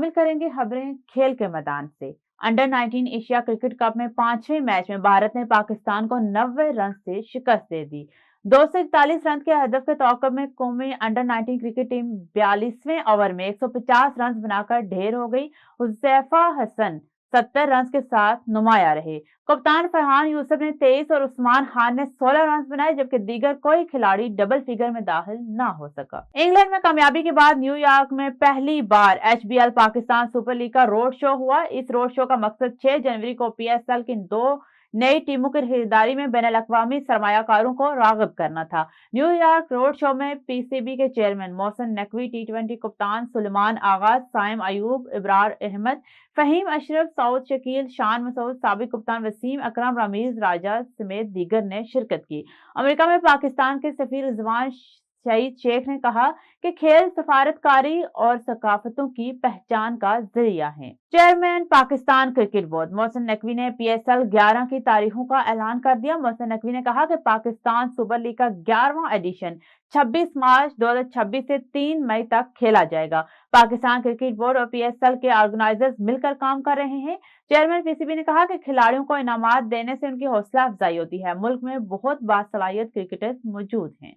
शामिल करेंगे खबरें खेल के मैदान से। अंडर 19 एशिया क्रिकेट कप में 5वें मैच में भारत ने पाकिस्तान को 90 रन से शिकस्त दे दी। 241 रन के हदफ के तौक़ुफ़ में कौमी अंडर 19 क्रिकेट टीम 42वें ओवर में 150 रन बनाकर ढेर हो गई। हुज़ैफा हसन 70 रन के साथ नुमाया रहे। कप्तान फरहान यूसुफ ने 23 और उस्मान खान ने 16 रन बनाए, जबकि दीगर कोई खिलाड़ी डबल फिगर में दाखिल न हो सका। इंग्लैंड में कामयाबी के बाद न्यूयॉर्क में पहली बार HBL पाकिस्तान सुपर लीग का रोड शो हुआ। इस रोड शो का मकसद 6 जनवरी को PSL की 2 नई टीमों की खरीदारी में बैनुल-अक़वामी सरमायाकारों को राग़िब करना था। न्यूयॉर्क रोड शो में PCB के चेयरमैन मोहसिन नकवी, T20 कप्तान सुलेमान आगा, साइम अयूब, इब्रार अहमद, फहीम अशरफ, सऊद शकील, शान मसूद, साबिक कप्तान वसीम अकरम, रमीज राजा समेत दीगर ने शिरकत की। अमेरिका में पाकिस्तान के सफीर रिजवान शहीद शेख ने कहा कि खेल सफारतकारी और सकाफतों की पहचान का जरिया है। Chairman Pakistan cricket board Mohsin Naqvi ने PSL 11 की तारीखों का ऐलान कर दिया। मोहसिन नकवी ने कहा कि पाकिस्तान सुपर लीग का 11वां एडिशन 26 मार्च 2026 से 3 मई तक खेला जाएगा। पाकिस्तान क्रिकेट बोर्ड और PSL के ऑर्गेनाइजर्स मिलकर काम कर रहे हैं। चेयरमैन PCB ने कहा कि खिलाड़ियों को इनामात देने से उनकी हौसला अफजाई होती है। मुल्क में बहुत बासलाहियत क्रिकेटर्स मौजूद हैं।